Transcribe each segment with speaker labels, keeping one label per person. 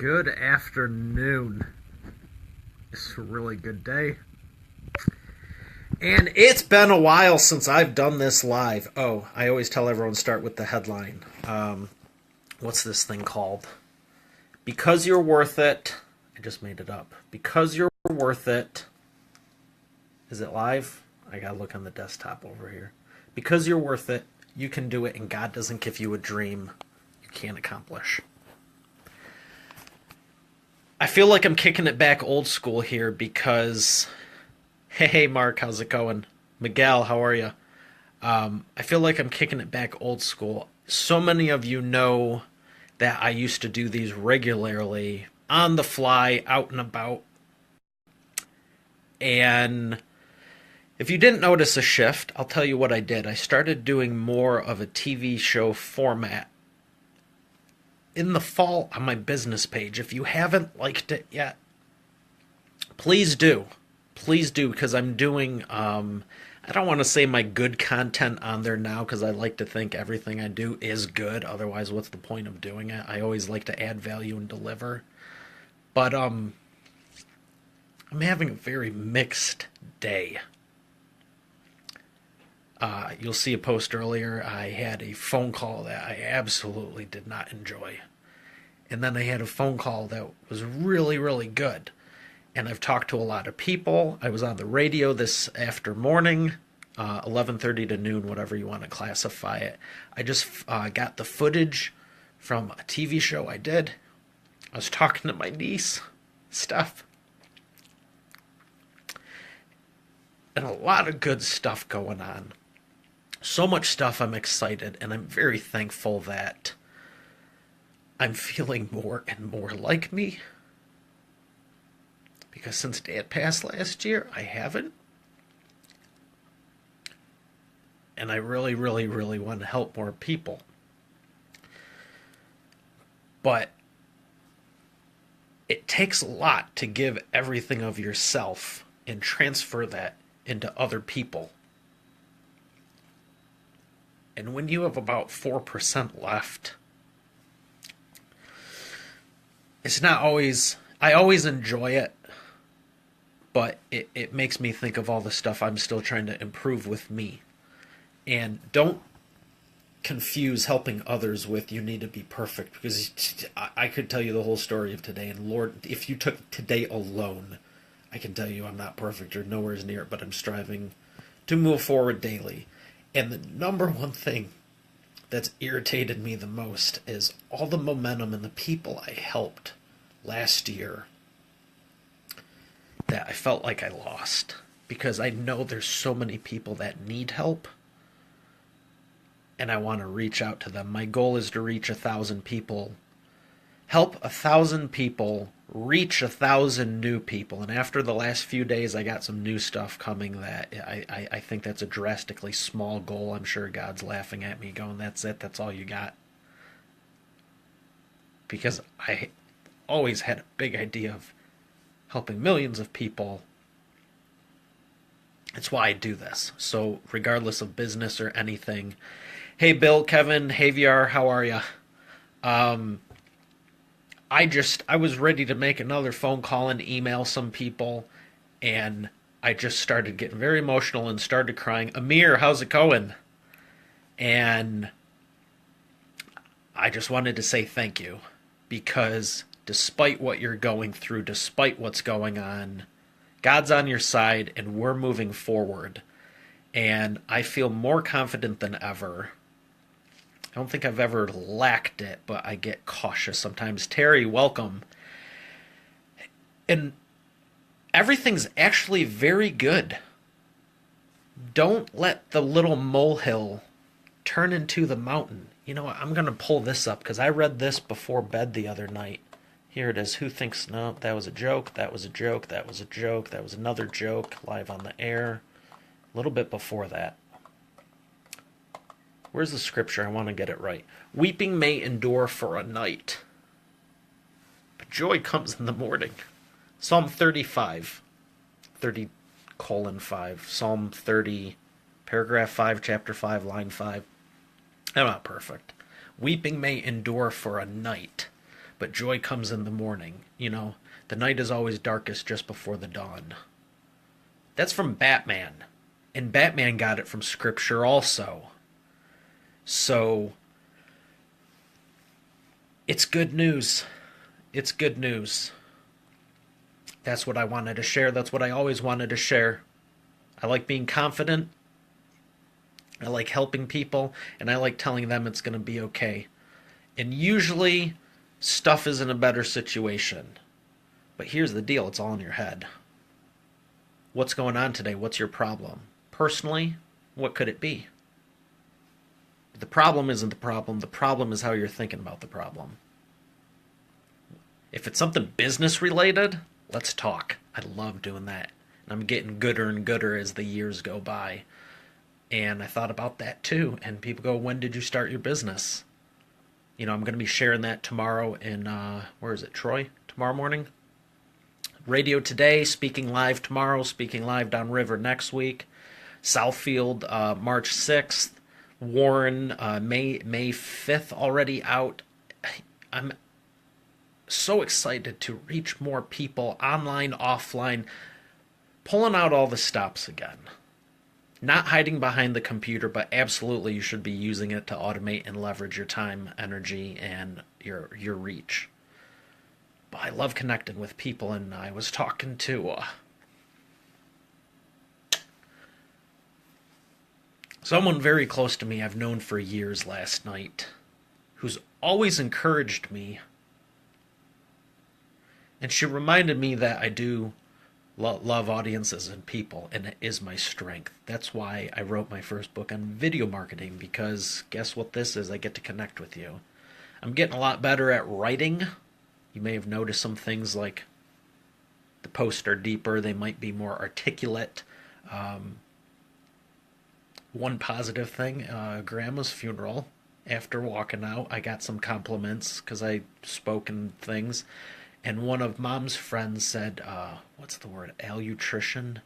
Speaker 1: Good afternoon. It's a really good day. And it's been a while since I've done this live. Oh, I always tell everyone start with the headline. What's this thing called? Because you're worth it. I just made it up. Because you're worth it. Is it live? I gotta look on the desktop over here. Because you're worth it, you can do it, and God doesn't give you a dream you can't accomplish. I feel like I'm kicking it back old school here because, hey Mark, how's it going? Miguel, how are you? I feel like I'm kicking it back old school. So many of you know that I used to do these regularly, on the fly, out and about. And if you didn't notice a shift, I'll tell you what I did. I started doing more of a TV show format in the fall on my business page. If you haven't liked it yet, please do. Please do, because I'm doing, I don't want to say my good content on there now, because I like to think everything I do is good. Otherwise, what's the point of doing it? I always like to add value and deliver. But I'm having a very mixed day. You'll see a post earlier. I had a phone call that I absolutely did not enjoy. And then I had a phone call that was really, really good. And I've talked to a lot of people. I was on the radio this after morning, 11:30 to noon, whatever you want to classify it. I just got the footage from a TV show I did. I was talking to my niece, stuff. And a lot of good stuff going on. So much stuff, I'm excited, and I'm very thankful that I'm feeling more and more like me. Because since Dad passed last year, I haven't. And I really, really, really want to help more people. But it takes a lot to give everything of yourself and transfer that into other people. And when you have about 4% left, it's not always, I always enjoy it, but it makes me think of all the stuff I'm still trying to improve with me. And don't confuse helping others with you need to be perfect, because I could tell you the whole story of today, and Lord, if you took today alone, I can tell you I'm not perfect or nowhere near it, but I'm striving to move forward daily. And the number one thing that's irritated me the most is all the momentum and the people I helped last year that I felt like I lost, because I know there's so many people that need help, and I want to reach out to them. My goal is to reach 1,000 people, help 1,000 people, reach 1,000 new people. And after the last few days, I got some new stuff coming that I think that's a drastically small goal. I'm sure God's laughing at me going, that's it, that's all you got. Because I always had a big idea of helping millions of people. That's why I do this. So regardless of business or anything. Hey Bill, Kevin, hey VR, how are you? I was ready to make another phone call and email some people, and I just started getting very emotional and started crying. Amir, how's it going? And I just wanted to say thank you, because despite what you're going through, despite what's going on, God's on your side and we're moving forward. And I feel more confident than ever. I don't think I've ever lacked it, but I get cautious sometimes. Terry, welcome. And everything's actually very good. Don't let the little molehill turn into the mountain. You know what? I'm going to pull this up because I read this before bed the other night. Here it is. Who thinks, no, that was a joke, that was a joke, that was a joke, that was another joke, live on the air. A little bit before that. Where's the scripture? I want to get it right. Weeping may endure for a night, but joy comes in the morning. Psalm 35, 30:5. Psalm 30, paragraph 5, chapter 5, line 5. I'm not perfect. Weeping may endure for a night, but joy comes in the morning. The night is always darkest just before the dawn. That's from Batman. And Batman got it from scripture also. So it's good news. It's good news. That's what I wanted to share. That's what I always wanted to share. I like being confident. I like helping people. And I like telling them it's going to be okay. And usually, stuff is in a better situation. But here's the deal. It's all in your head. What's going on today? What's your problem? Personally, what could it be? The problem isn't the problem. The problem is how you're thinking about the problem. If it's something business related, let's talk. I love doing that. And I'm getting gooder and gooder as the years go by. And I thought about that too. And people go, when did you start your business? I'm going to be sharing that tomorrow in, where is it, Troy? Tomorrow morning? Radio today, speaking live tomorrow, speaking live downriver next week. Southfield, March 6th. Warren, May 5th already out. I'm so excited to reach more people online, offline, pulling out all the stops again. Not hiding behind the computer, but absolutely you should be using it to automate and leverage your time, energy, and your reach. But I love connecting with people, and I was talking to someone very close to me I've known for years last night, who's always encouraged me. And she reminded me that I do love audiences and people, and it is my strength. That's why I wrote my first book on video marketing, because guess what this is? I get to connect with you. I'm getting a lot better at writing. You may have noticed some things like the posts are deeper. They might be more articulate. One positive thing, Grandma's funeral, after walking out, I got some compliments because I spoke in things. And one of Mom's friends said, what's the word? Allocution?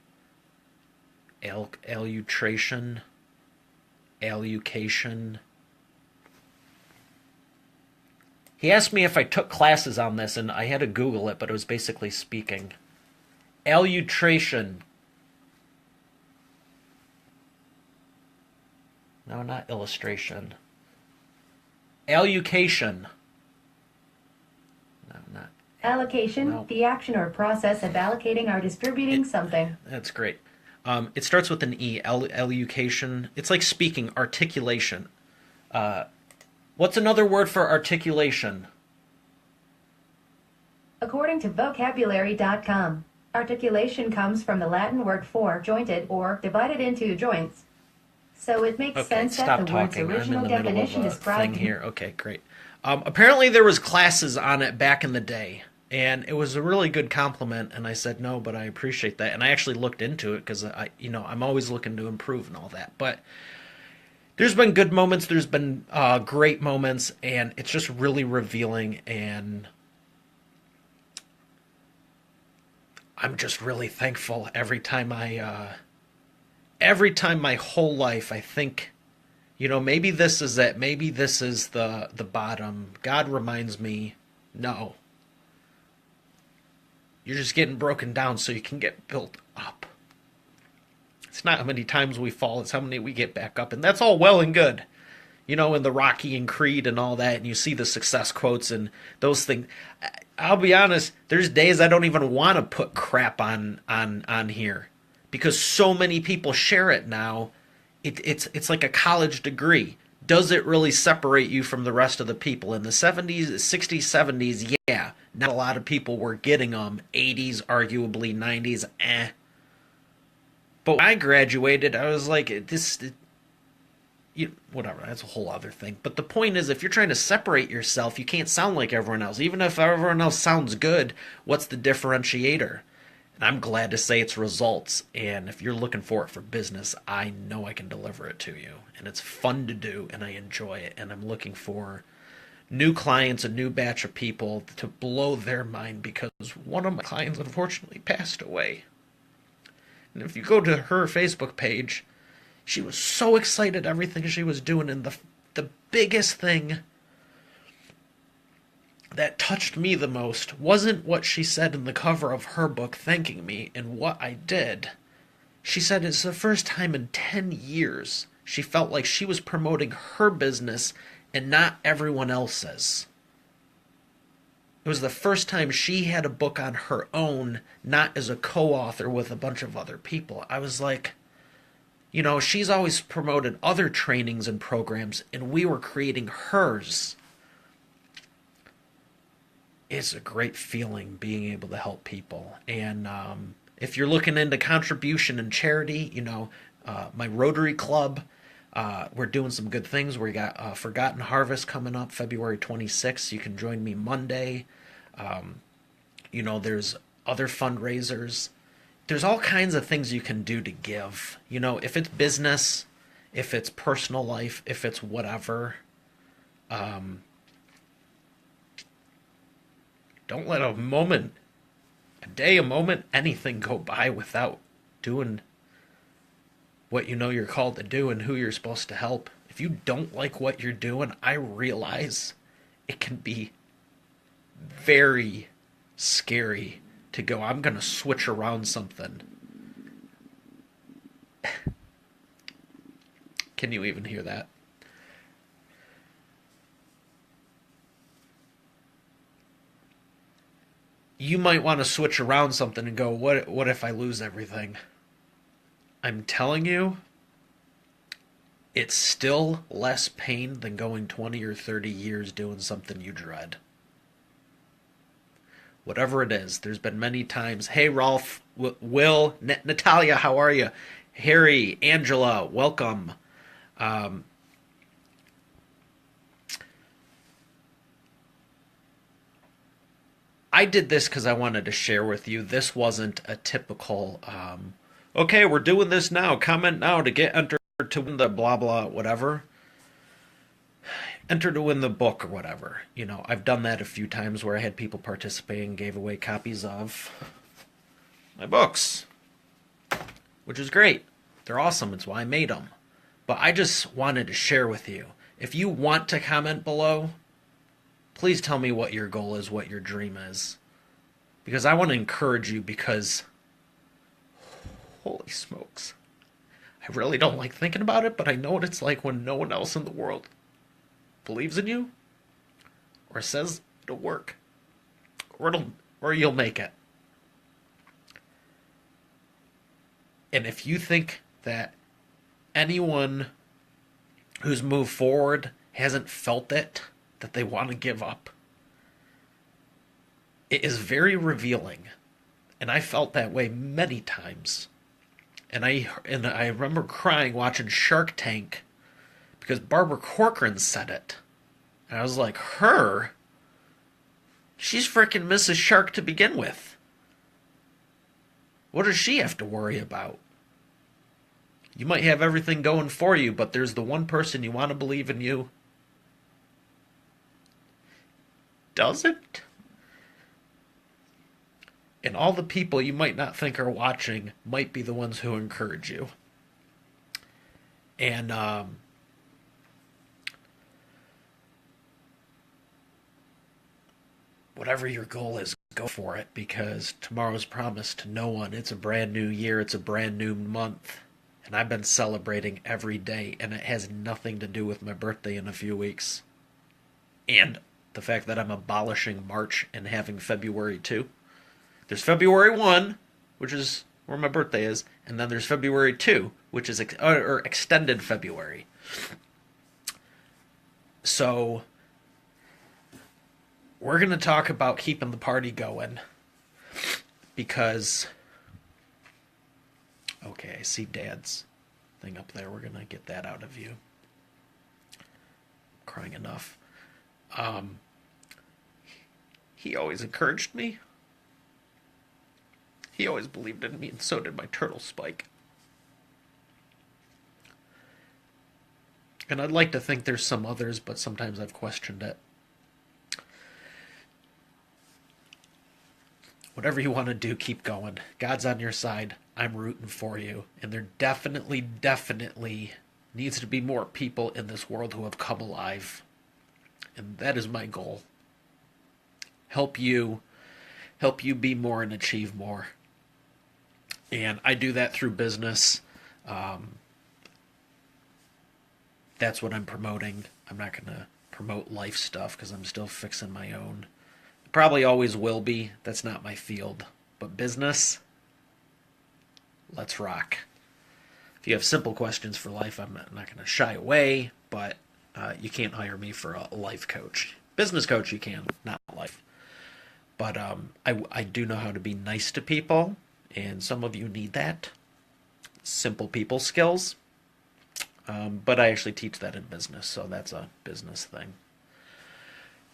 Speaker 1: Allocation? He asked me if I took classes on this, and I had to Google it, but it was basically speaking. Allocution. No, not illustration. Allocation. No, not.
Speaker 2: Allocation, no. The action or process of allocating or distributing something.
Speaker 1: That's great. It starts with an E, allocation. It's like speaking, articulation. What's another word for articulation?
Speaker 2: According to vocabulary.com, articulation comes from the Latin word for jointed or divided into joints. So it makes sense that the word's original definition described
Speaker 1: here. Okay, great. Apparently there was classes on it back in the day, and it was a really good compliment, and I said no, but I appreciate that. And I actually looked into it because I'm always looking to improve and all that. But there's been good moments, there's been great moments, and it's just really revealing, and I'm just really thankful every time my whole life I think, maybe this is it. Maybe this is the bottom. God reminds me, no. You're just getting broken down so you can get built up. It's not how many times we fall, it's how many we get back up. And that's all well and good. In the Rocky and Creed and all that, and you see the success quotes and those things. I'll be honest, there's days I don't even want to put crap on here. Because so many people share it now, it's like a college degree. Does it really separate you from the rest of the people? In the 70s, 60s, 70s, yeah. Not a lot of people were getting them. 80s, arguably, 90s, But when I graduated, I was like, whatever, that's a whole other thing. But the point is, if you're trying to separate yourself, you can't sound like everyone else. Even if everyone else sounds good, what's the differentiator? And I'm glad to say it's results. And if you're looking for it for business, I know I can deliver it to you. And it's fun to do, and I enjoy it. And I'm looking for new clients, a new batch of people to blow their mind, because one of my clients unfortunately passed away. And if you go to her Facebook page, she was so excited everything she was doing. And the biggest thing that touched me the most wasn't what she said in the cover of her book thanking me and what I did. She said it's the first time in 10 years she felt like she was promoting her business and not everyone else's. It was the first time she had a book on her own, not as a co-author with a bunch of other people. I was like, she's always promoted other trainings and programs, and we were creating hers. It's a great feeling being able to help people. And if you're looking into contribution and charity, my Rotary Club, we're doing some good things. We got Forgotten Harvest coming up February 26th. You can join me Monday. There's other fundraisers. There's all kinds of things you can do to give. If it's business, if it's personal life, if it's whatever. Don't let a moment, a day, a moment, anything go by without doing what you're called to do and who you're supposed to help. If you don't like what you're doing, I realize it can be very scary to go, I'm going to switch around something. Can you even hear that? You might want to switch around something and go, what if I lose everything? I'm telling you, it's still less pain than going 20 or 30 years doing something you dread. Whatever it is, there's been many times. Hey, Rolf, Will, Natalia, how are you? Harry, Angela, welcome. I did this because I wanted to share with you. This wasn't a typical, okay, we're doing this now. Comment now to get entered to win the blah, blah, whatever. Enter to win the book or whatever. I've done that a few times where I had people participate and gave away copies of my books, which is great. They're awesome. It's why I made them. But I just wanted to share with you. If you want to comment below, please tell me what your goal is, what your dream is. Because I want to encourage you because, holy smokes, I really don't like thinking about it, but I know what it's like when no one else in the world believes in you or says it'll work or you'll make it. And if you think that anyone who's moved forward hasn't felt it, that they want to give up, it is very revealing. And I felt that way many times. And I remember crying watching Shark Tank because Barbara Corcoran said it. And I was like, her? She's freaking Mrs. Shark to begin with. What does she have to worry about? You might have everything going for you, but there's the one person you want to believe in you. Doesn't? And all the people you might not think are watching might be the ones who encourage you. And whatever your goal is, go for it, because tomorrow's promised to no one. It's a brand new year. It's a brand new month. And I've been celebrating every day, and it has nothing to do with my birthday in a few weeks. And the fact that I'm abolishing March and having February 2. There's February 1, which is where my birthday is, and then there's February 2, which is extended February. So we're going to talk about keeping the party going because, okay, I see Dad's thing up there. We're going to get that out of you. I'm crying enough. He always encouraged me. He always believed in me, and so did my turtle Spike. And I'd like to think there's some others, but sometimes I've questioned it. Whatever you want to do, keep going. God's on your side. I'm rooting for you. And there definitely needs to be more people in this world who have come alive. And that is my goal. help you be more and achieve more. And I do that through business. That's what I'm promoting. I'm not going to promote life stuff because I'm still fixing my own. Probably always will be. That's not my field. But business, let's rock. If you have simple questions for life, I'm not going to shy away, but you can't hire me for a life coach. Business coach you can, not life. But I do know how to be nice to people, and some of you need that. Simple people skills. But I actually teach that in business, so that's a business thing.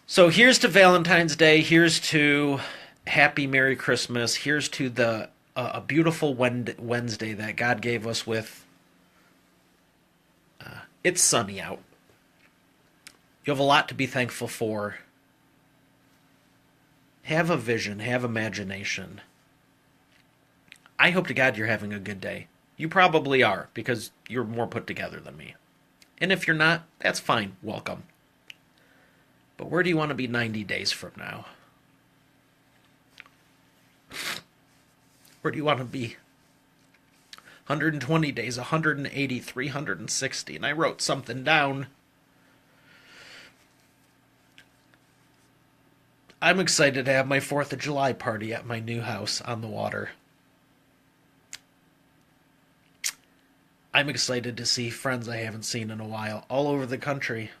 Speaker 1: So here's to Valentine's Day. Here's to Happy Merry Christmas. Here's to a beautiful Wednesday that God gave us with it's sunny out. You have a lot to be thankful for. Have a vision. Have imagination. I hope to God you're having a good day. You probably are, because you're more put together than me. And if you're not, that's fine. Welcome. But where do you want to be 90 days from now? Where do you want to be? 120 days, 180, 360. And I wrote something down. I'm excited to have my 4th of July party at my new house on the water. I'm excited to see friends I haven't seen in a while all over the country.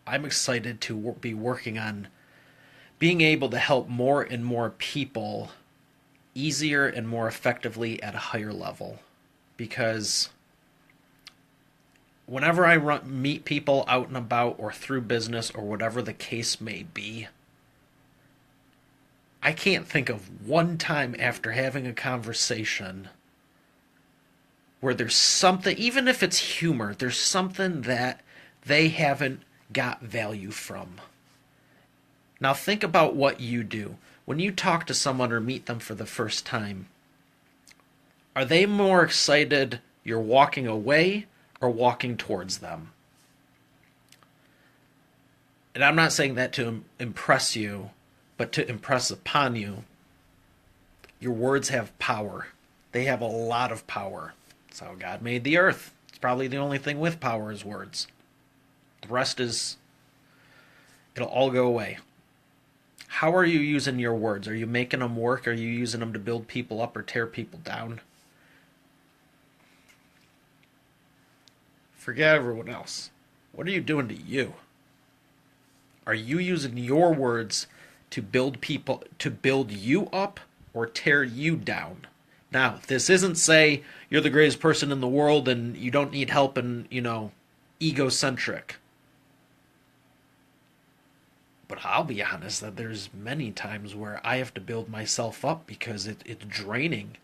Speaker 1: I'm excited to be working on being able to help more and more people easier and more effectively at a higher level. Because whenever I meet people out and about or through business or whatever the case may be, I can't think of one time after having a conversation where there's something, even if it's humor, there's something that they haven't got value from. Now think about what you do. When you talk to someone or meet them for the first time, are they more excited you're walking away or walking towards them? And I'm not saying that to impress you, but to impress upon you. Your words have power. They have a lot of power. That's how God made the earth. It's probably the only thing with power is words. The rest is, it'll all go away. How are you using your words? Are you making them work? Are you using them to build people up or tear people down? Forget everyone else. What are you doing to you? Are you using your words to build people, to build you up or tear you down? Now, this isn't say you're the greatest person in the world and you don't need help and, egocentric. But I'll be honest that there's many times where I have to build myself up because it's draining.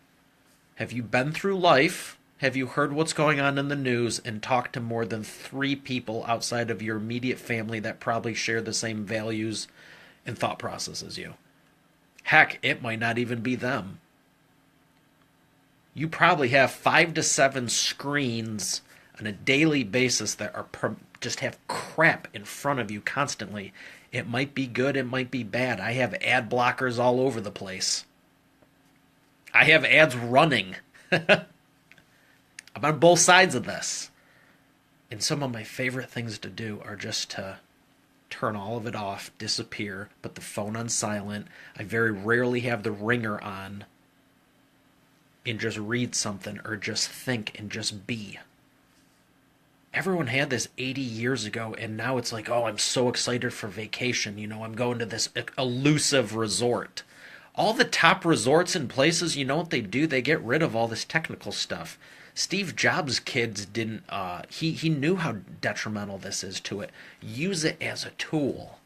Speaker 1: Have you been through life? Have you heard what's going on in the news and talked to more than 3 people outside of your immediate family that probably share the same values and thought process as you? Heck, it might not even be them. You probably have 5 to 7 screens on a daily basis that are just have crap in front of you constantly. It might be good, it might be bad. I have ad blockers all over the place. I have ads running. I'm on both sides of this. And some of my favorite things to do are just to turn all of it off, disappear, put the phone on silent. I very rarely have the ringer on and just read something or just think and just be. Everyone had this 80 years ago, and now it's like, oh, I'm so excited for vacation. I'm going to this elusive resort. All the top resorts and places, you know what they do? They get rid of all this technical stuff. Steve Jobs' kids didn't, he knew how detrimental this is to it. Use it as a tool.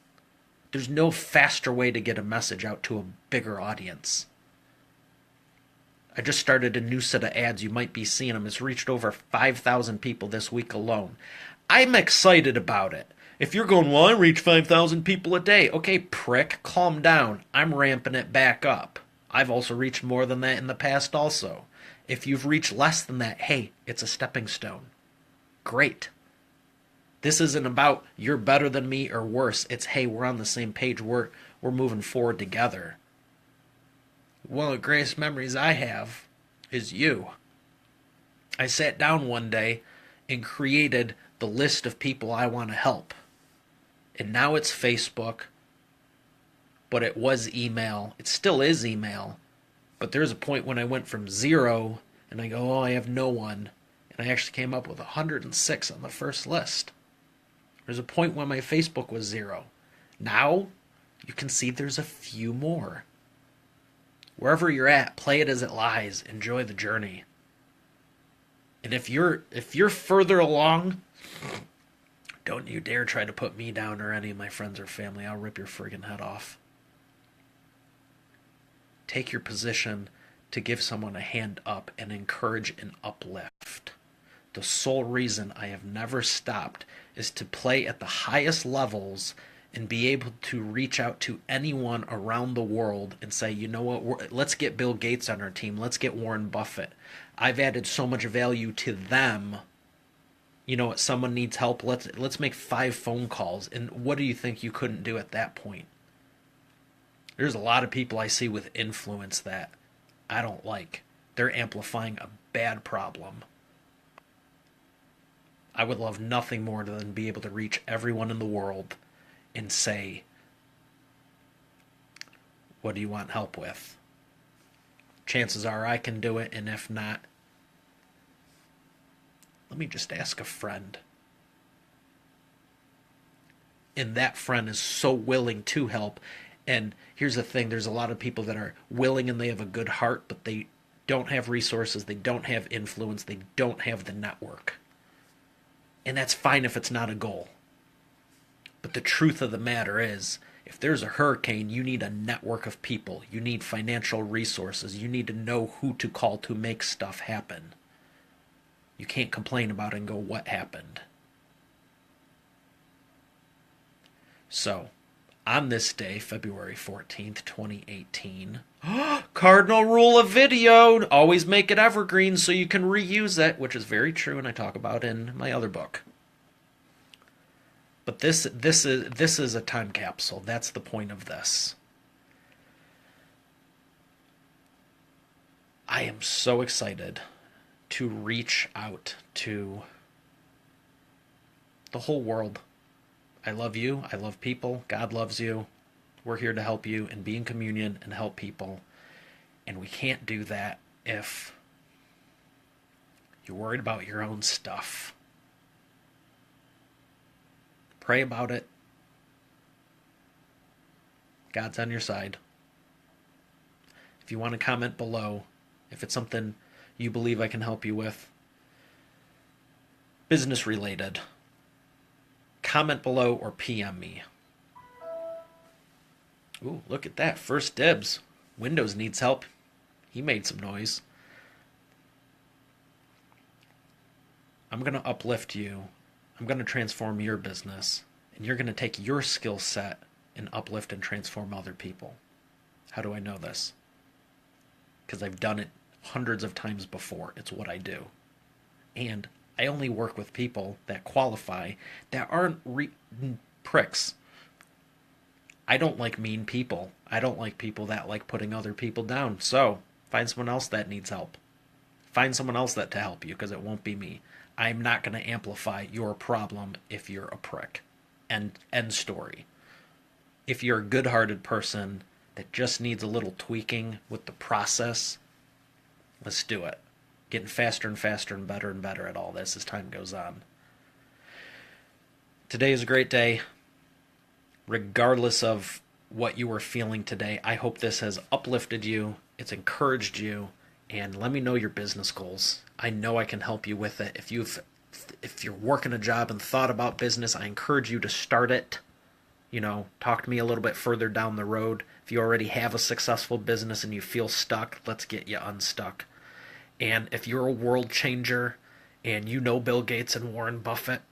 Speaker 1: There's no faster way to get a message out to a bigger audience. I just started a new set of ads. You might be seeing them. It's reached over 5,000 people this week alone. I'm excited about it. If you're going, well, I reach 5,000 people a day. Okay, prick, calm down. I'm ramping it back up. I've also reached more than that in the past also. If you've reached less than that, hey, it's a stepping stone. Great. This isn't about you're better than me or worse. It's, hey, we're on the same page. We're moving forward together. One of the greatest memories I have is you. I sat down one day and created the list of people I want to help. And now it's Facebook, but it was email. It still is email. But there's a point when I went from 0 and I go, oh, I have no one. And I actually came up with 106 on the first list. There's a point when my Facebook was 0. Now, you can see there's a few more. Wherever you're at, play it as it lies. Enjoy the journey. And if you're further along, don't you dare try to put me down or any of my friends or family. I'll rip your friggin' head off. Take your position to give someone a hand up and encourage and uplift. The sole reason I have never stopped is to play at the highest levels and be able to reach out to anyone around the world and say, you know what, let's get Bill Gates on our team. Let's get Warren Buffett. I've added so much value to them. You know what, someone needs help. Let's make 5 phone calls. And what do you think you couldn't do at that point? There's a lot of people I see with influence that I don't like. They're amplifying a bad problem. I would love nothing more than be able to reach everyone in the world and say, what do you want help with? Chances are I can do it, and if not, let me just ask a friend. And that friend is so willing to help. And here's the thing, there's a lot of people that are willing and they have a good heart, but they don't have resources, they don't have influence, they don't have the network. And that's fine if it's not a goal. But the truth of the matter is, if there's a hurricane, you need a network of people. You need financial resources. You need to know who to call to make stuff happen. You can't complain about it and go, what happened? So, on this day, February 14th, 2018, cardinal rule of video, always make it evergreen so you can reuse it, which is very true, and I talk about in my other book. But this is a time capsule. That's the point of this. I am so excited to reach out to the whole world. I love you. I love people. God loves you. We're here to help you and be in communion and help people. And we can't do that if you're worried about your own stuff. Pray about it. God's on your side. If you want to comment below, if it's something you believe I can help you with, business related, comment below or PM me. Ooh, look at that. First dibs. Windows needs help. He made some noise. I'm going to uplift you. I'm going to transform your business. And you're going to take your skill set and uplift and transform other people. How do I know this? Because I've done it hundreds of times before. It's what I do. And I only work with people that qualify, that aren't pricks. I don't like mean people. I don't like people that like putting other people down. So, find someone else that needs help. Find someone else that to help you, because it won't be me. I'm not going to amplify your problem if you're a prick. End story. If you're a good-hearted person that just needs a little tweaking with the process, let's do it. Getting faster and faster and better at all this as time goes on. Today is a great day. Regardless of what you were feeling today, I hope this has uplifted you, it's encouraged you, and let me know your business goals. I know I can help you with it. If you're working a job and thought about business, I encourage you to start it. You know, talk to me a little bit further down the road. If you already have a successful business and you feel stuck, let's get you unstuck. And if you're a world changer and you know Bill Gates and Warren Buffett,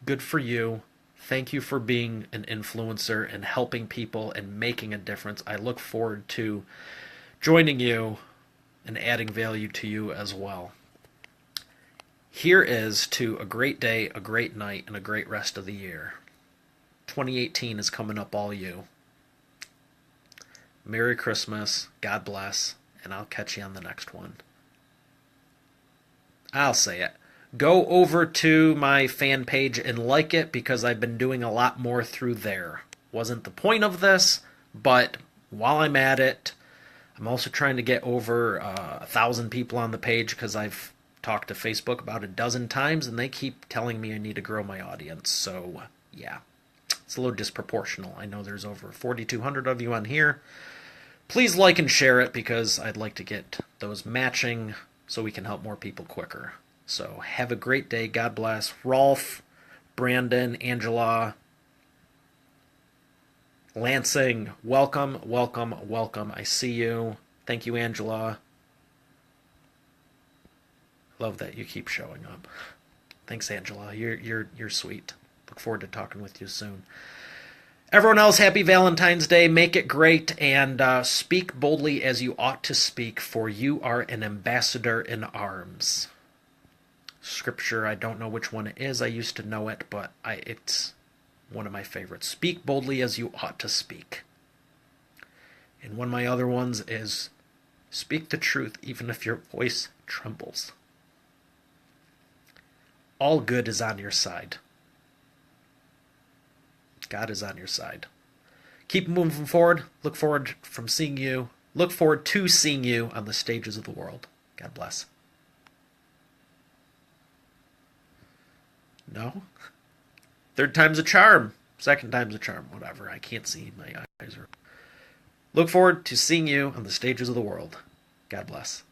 Speaker 1: good for you. Thank you for being an influencer and helping people and making a difference. I look forward to joining you and adding value to you as well. here is to a great day, a great night, and a great rest of the year. 2018 is coming up, all you. Merry Christmas, God bless, and I'll catch you on the next one. I'll say it. Go over to my fan page and like it, because I've been doing a lot more through there. Wasn't the point of this, but while I'm at it, I'm also trying to get over 1,000 people on the page, because I've talked to Facebook about a dozen times, and they keep telling me I need to grow my audience. So, yeah, it's a little disproportional. I know there's over 4,200 of you on here. Please like and share it, because I'd like to get those matching so we can help more people quicker. So have a great day. God bless. Rolf, Brandon, Angela, Lansing, welcome, welcome, welcome. I see you. Thank you, Angela. Love that you keep showing up. Thanks, Angela. You're sweet. Look forward to talking with you soon. Everyone else, happy Valentine's Day. Make it great, and speak boldly as you ought to speak, for you are an ambassador in arms. Scripture, I don't know which one it is. I used to know it, but it's one of my favorites. Speak boldly as you ought to speak. And one of my other ones is, speak the truth even if your voice trembles. All good is on your side. God is on your side. Keep moving forward. Look forward to seeing you on the stages of the world. God bless. No? Third time's a charm. Second time's a charm. Whatever. I can't see. My eyes are... Look forward to seeing you on the stages of the world. God bless.